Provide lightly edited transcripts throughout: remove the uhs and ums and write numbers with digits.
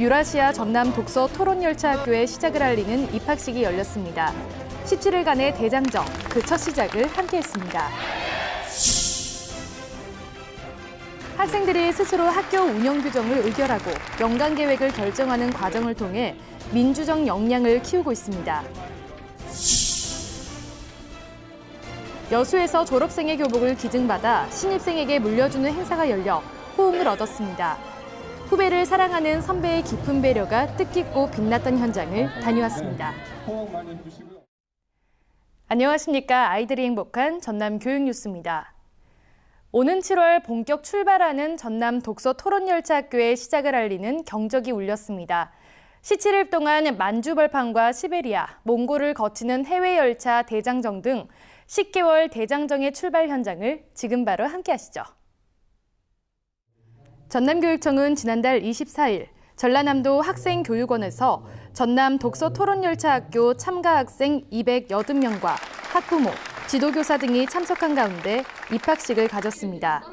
유라시아 전남 독서 토론열차학교의 시작을 알리는 입학식이 열렸습니다. 17일간의 대장정, 그 첫 시작을 함께했습니다. 학생들이 스스로 학교 운영 규정을 의결하고 연간 계획을 결정하는 과정을 통해 민주적 역량을 키우고 있습니다. 여수에서 졸업생의 교복을 기증받아 신입생에게 물려주는 행사가 열려 호응을 얻었습니다. 후배를 사랑하는 선배의 깊은 배려가 뜻깊고 빛났던 현장을 다녀왔습니다. 안녕하십니까. 아이들이 행복한 전남 교육뉴스입니다. 오는 7월 본격 출발하는 전남 독서 토론열차학교의 시작을 알리는 경적이 울렸습니다. 17일 동안 만주벌판과 시베리아, 몽골을 거치는 해외 열차 대장정 등 10개월 대장정의 출발 현장을 지금 바로 함께 하시죠. 전남교육청은 지난달 24일 전라남도 학생교육원에서 전남 독서 토론열차학교 참가 학생 280명과 학부모, 지도교사 등이 참석한 가운데 입학식을 가졌습니다.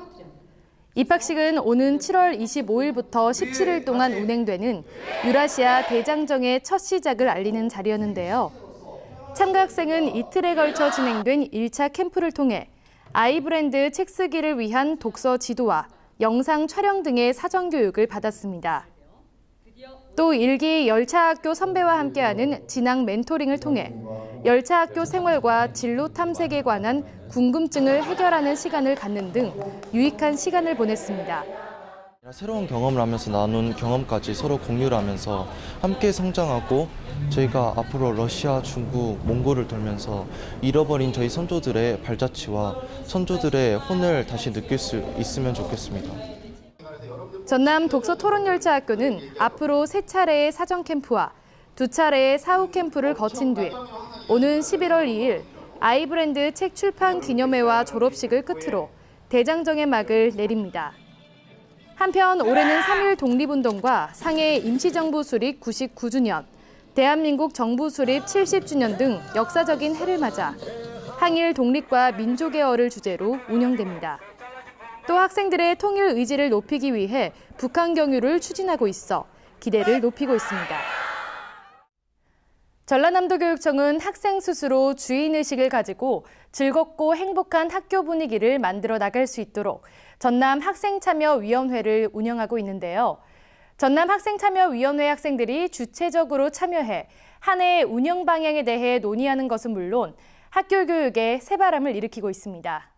입학식은 오는 7월 25일부터 17일 동안 운행되는 유라시아 대장정의 첫 시작을 알리는 자리였는데요. 참가 학생은 이틀에 걸쳐 진행된 1차 캠프를 통해 아이브랜드 책 쓰기를 위한 독서 지도와 영상 촬영 등의 사전 교육을 받았습니다. 또 일기 열차학교 선배와 함께하는 진학 멘토링을 통해 열차학교 생활과 진로 탐색에 관한 궁금증을 해결하는 시간을 갖는 등 유익한 시간을 보냈습니다. 새로운 경험을 하면서 나눈 경험까지 서로 공유를 하면서 함께 성장하고 저희가 앞으로 러시아, 중국, 몽골을 돌면서 잃어버린 저희 선조들의 발자취와 선조들의 혼을 다시 느낄 수 있으면 좋겠습니다. 전남 독서 토론열차학교는 앞으로 3차례의 사전 캠프와 2차례의 사후 캠프를 거친 뒤 오는 11월 2일 아이브랜드 책 출판 기념회와 졸업식을 끝으로 대장정의 막을 내립니다. 한편 올해는 3.1 독립운동과 상해 임시정부 수립 99주년, 대한민국 정부 수립 70주년 등 역사적인 해를 맞아 항일 독립과 민족의 어를 주제로 운영됩니다. 또 학생들의 통일 의지를 높이기 위해 북한 경유를 추진하고 있어 기대를 높이고 있습니다. 전라남도 교육청은 학생 스스로 주인의식을 가지고 즐겁고 행복한 학교 분위기를 만들어 나갈 수 있도록 전남 학생참여위원회를 운영하고 있는데요. 전남 학생참여위원회 학생들이 주체적으로 참여해 한 해의 운영 방향에 대해 논의하는 것은 물론 학교 교육에 새바람을 일으키고 있습니다.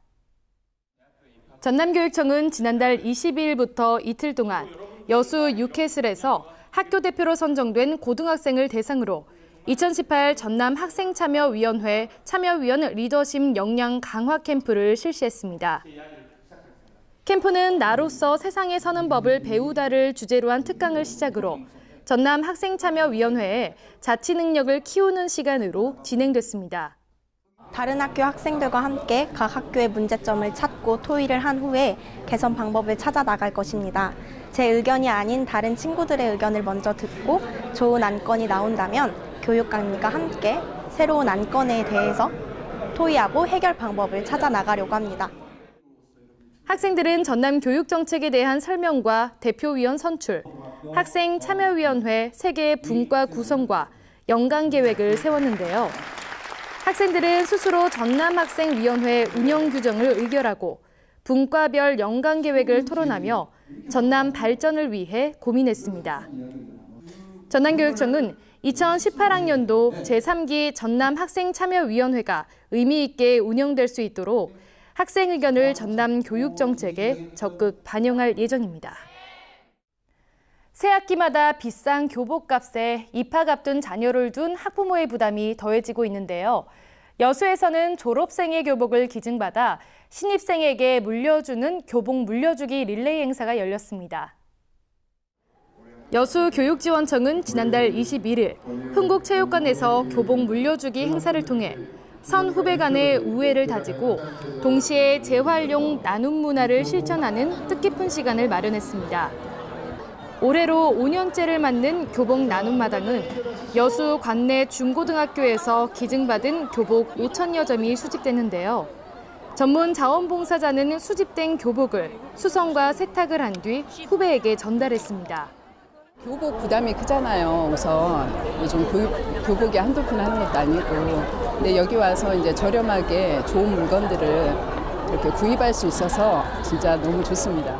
전남교육청은 지난달 22일부터 이틀 동안 여수 유캐슬에서 학교 대표로 선정된 고등학생을 대상으로 2018 전남 학생참여위원회 참여위원 리더십 역량 강화 캠프를 실시했습니다. 캠프는 나로서 세상에 서는 법을 배우다를 주제로 한 특강을 시작으로 전남 학생참여위원회의 자치 능력을 키우는 시간으로 진행됐습니다. 다른 학교 학생들과 함께 각 학교의 문제점을 찾고 토의를 한 후에 개선 방법을 찾아 나갈 것입니다. 제 의견이 아닌 다른 친구들의 의견을 먼저 듣고 좋은 안건이 나온다면 교육 강의과 함께 새로운 안건에 대해서 토의하고 해결 방법을 찾아 나가려고 합니다. 학생들은 전남 교육 정책에 대한 설명과 대표위원 선출, 학생 참여위원회 3개의 분과 구성과 연간 계획을 세웠는데요. 학생들은 스스로 전남학생위원회 운영 규정을 의결하고 분과별 연간 계획을 토론하며 전남 발전을 위해 고민했습니다. 전남교육청은 2018학년도 제3기 전남학생참여위원회가 의미 있게 운영될 수 있도록 학생 의견을 전남 교육정책에 적극 반영할 예정입니다. 새 학기마다 비싼 교복값에 입학 앞둔 자녀를 둔 학부모의 부담이 더해지고 있는데요. 여수에서는 졸업생의 교복을 기증받아 신입생에게 물려주는 교복 물려주기 릴레이 행사가 열렸습니다. 여수교육지원청은 지난달 21일 흥국체육관에서 교복 물려주기 행사를 통해 선 후배 간의 우애를 다지고 동시에 재활용 나눔 문화를 실천하는 뜻깊은 시간을 마련했습니다. 올해로 5년째를 맞는 교복 나눔 마당은 여수 관내 중고등학교에서 기증받은 교복 5,000여 점이 수집됐는데요. 전문 자원봉사자는 수집된 교복을 수선과 세탁을 한 뒤 후배에게 전달했습니다. 교복 부담이 크잖아요. 우선 요즘 교복이 한두 푼 하는 것도 아니고, 근데 여기 와서 이제 저렴하게 좋은 물건들을 이렇게 구입할 수 있어서 진짜 너무 좋습니다.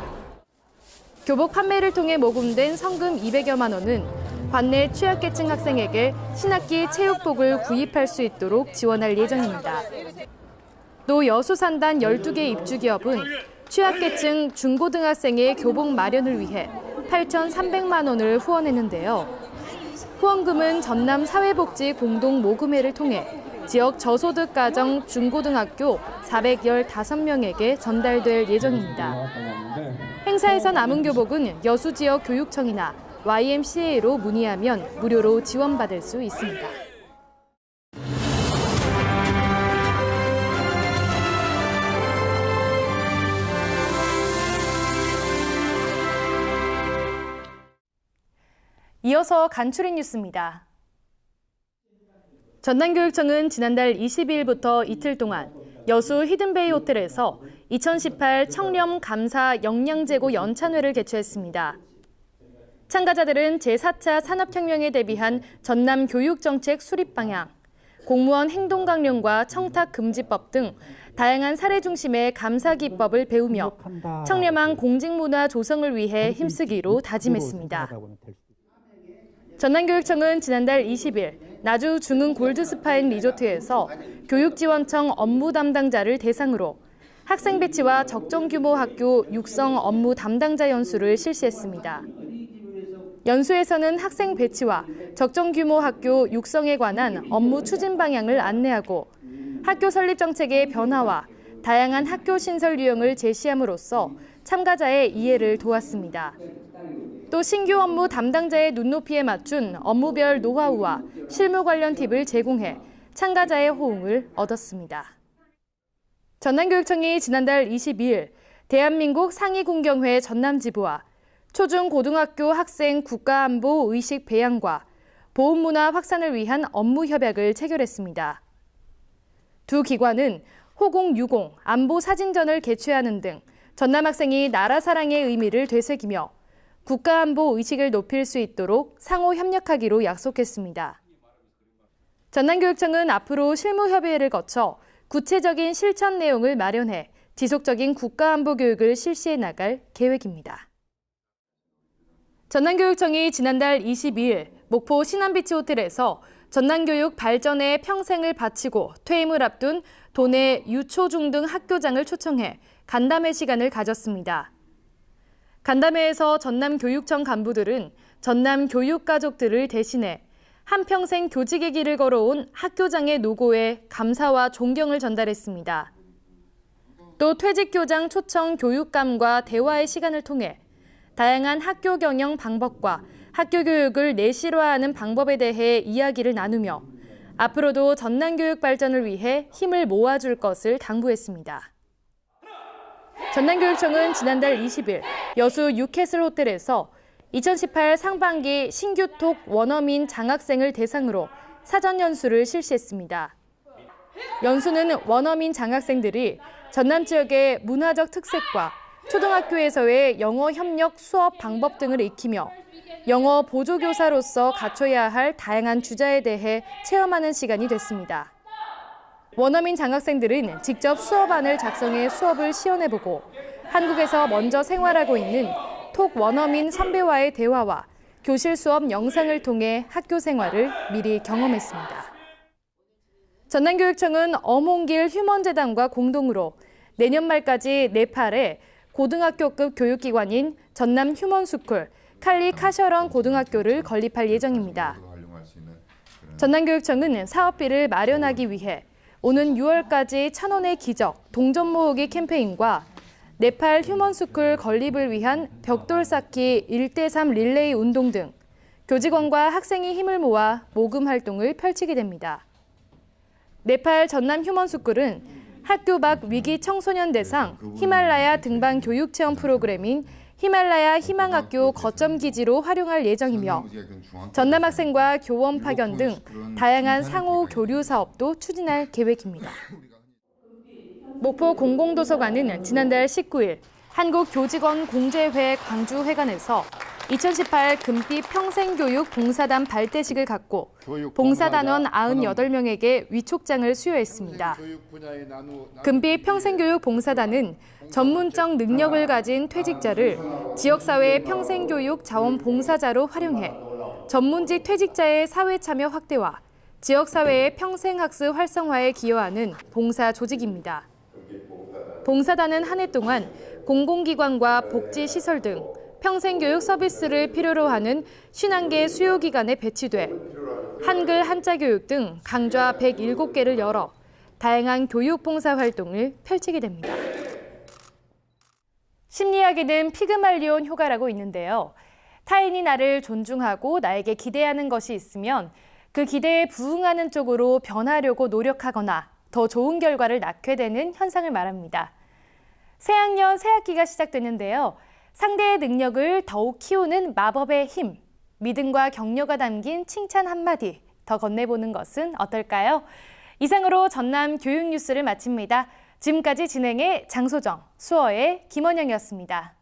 교복 판매를 통해 모금된 성금 200여만 원은 관내 취약계층 학생에게 신학기 체육복을 구입할 수 있도록 지원할 예정입니다. 또 여수산단 12개 입주기업은 취약계층 중고등학생의 교복 마련을 위해 8,300만 원을 후원했는데요. 후원금은 전남 사회복지 공동 모금회를 통해 지역 저소득 가정 중고등학교 415명에게 전달될 예정입니다. 행사에서 남은 교복은 여수 지역 교육청이나 YMCA로 문의하면 무료로 지원받을 수 있습니다. 이어서 간추린 뉴스입니다. 전남교육청은 지난달 22일부터 이틀 동안 여수 히든베이 호텔에서 2018 청렴 감사 역량제고 연찬회를 개최했습니다. 참가자들은 제4차 산업혁명에 대비한 전남 교육정책 수립 방향, 공무원 행동강령과 청탁금지법 등 다양한 사례 중심의 감사 기법을 배우며 청렴한 공직문화 조성을 위해 힘쓰기로 다짐했습니다. 전남교육청은 지난달 20일 나주 중흥 골드스파인 리조트에서 교육지원청 업무 담당자를 대상으로 학생 배치와 적정 규모 학교 육성 업무 담당자 연수를 실시했습니다. 연수에서는 학생 배치와 적정 규모 학교 육성에 관한 업무 추진 방향을 안내하고 학교 설립 정책의 변화와 다양한 학교 신설 유형을 제시함으로써 참가자의 이해를 도왔습니다. 또 신규 업무 담당자의 눈높이에 맞춘 업무별 노하우와 실무 관련 팁을 제공해 참가자의 호응을 얻었습니다. 전남교육청이 지난달 22일 대한민국 상위군경회 전남지부와 초중고등학교 학생 국가안보 의식 배양과 보훈문화 확산을 위한 업무 협약을 체결했습니다. 두 기관은 호공, 안보 사진전을 개최하는 등 전남 학생이 나라 사랑의 의미를 되새기며 국가안보 의식을 높일 수 있도록 상호 협력하기로 약속했습니다. 전남교육청은 앞으로 실무협의회를 거쳐 구체적인 실천 내용을 마련해 지속적인 국가안보 교육을 실시해 나갈 계획입니다. 전남교육청이 지난달 22일 목포 신안비치 호텔에서 전남교육 발전에 평생을 바치고 퇴임을 앞둔 도내 유초중등 학교장을 초청해 간담회 시간을 가졌습니다. 간담회에서 전남교육청 간부들은 전남 교육가족들을 대신해 한평생 교직의 길을 걸어온 학교장의 노고에 감사와 존경을 전달했습니다. 또 퇴직교장 초청 교육감과 대화의 시간을 통해 다양한 학교 경영 방법과 학교 교육을 내실화하는 방법에 대해 이야기를 나누며 앞으로도 전남교육 발전을 위해 힘을 모아줄 것을 당부했습니다. 전남교육청은 지난달 20일 여수 뉴캐슬 호텔에서 2018 상반기 신규톡 원어민 장학생을 대상으로 사전 연수를 실시했습니다. 연수는 원어민 장학생들이 전남 지역의 문화적 특색과 초등학교에서의 영어 협력 수업 방법 등을 익히며 영어 보조교사로서 갖춰야 할 다양한 주제에 대해 체험하는 시간이 됐습니다. 원어민 장학생들은 직접 수업안을 작성해 수업을 시연해보고 한국에서 먼저 생활하고 있는 톡 원어민 선배와의 대화와 교실 수업 영상을 통해 학교 생활을 미리 경험했습니다. 전남교육청은 엄홍길 휴먼재단과 공동으로 내년 말까지 네팔에 고등학교급 교육기관인 전남 휴먼스쿨 칼리 카셔런 고등학교를 건립할 예정입니다. 전남교육청은 사업비를 마련하기 위해 오는 6월까지 천원의 기적 동전 모으기 캠페인과 네팔 휴먼스쿨 건립을 위한 벽돌 쌓기 1대3 릴레이 운동 등 교직원과 학생이 힘을 모아 모금 활동을 펼치게 됩니다. 네팔 전남 휴먼스쿨은 학교 밖 위기 청소년 대상 히말라야 등반 교육 체험 프로그램인 히말라야 희망학교 거점 기지로 활용할 예정이며 전남 학생과 교원 파견 등 다양한 상호 교류 사업도 추진할 계획입니다. 목포 공공도서관은 지난달 19일 한국교직원 공제회 광주회관에서 2018 금빛 평생교육 봉사단 발대식을 갖고 봉사단원 98명에게 위촉장을 수여했습니다. 금빛 평생교육 봉사단은 전문적 능력을 가진 퇴직자를 지역사회의 평생교육 자원봉사자로 활용해 전문직 퇴직자의 사회 참여 확대와 지역사회의 평생학습 활성화에 기여하는 봉사 조직입니다. 봉사단은 한 해 동안 공공기관과 복지시설 등 평생교육 서비스를 필요로 하는 51개 수요기관에 배치돼 한글 한자 교육 등 강좌 107개를 열어 다양한 교육 봉사 활동을 펼치게 됩니다. 심리학에는 피그말리온 효과라고 있는데요. 타인이 나를 존중하고 나에게 기대하는 것이 있으면 그 기대에 부응하는 쪽으로 변하려고 노력하거나 더 좋은 결과를 낳게 되는 현상을 말합니다. 새학년 새학기가 시작되는데요. 상대의 능력을 더욱 키우는 마법의 힘, 믿음과 격려가 담긴 칭찬 한마디 더 건네보는 것은 어떨까요? 이상으로 전남 교육 뉴스를 마칩니다. 지금까지 진행의 장소정, 수어의 김원영이었습니다.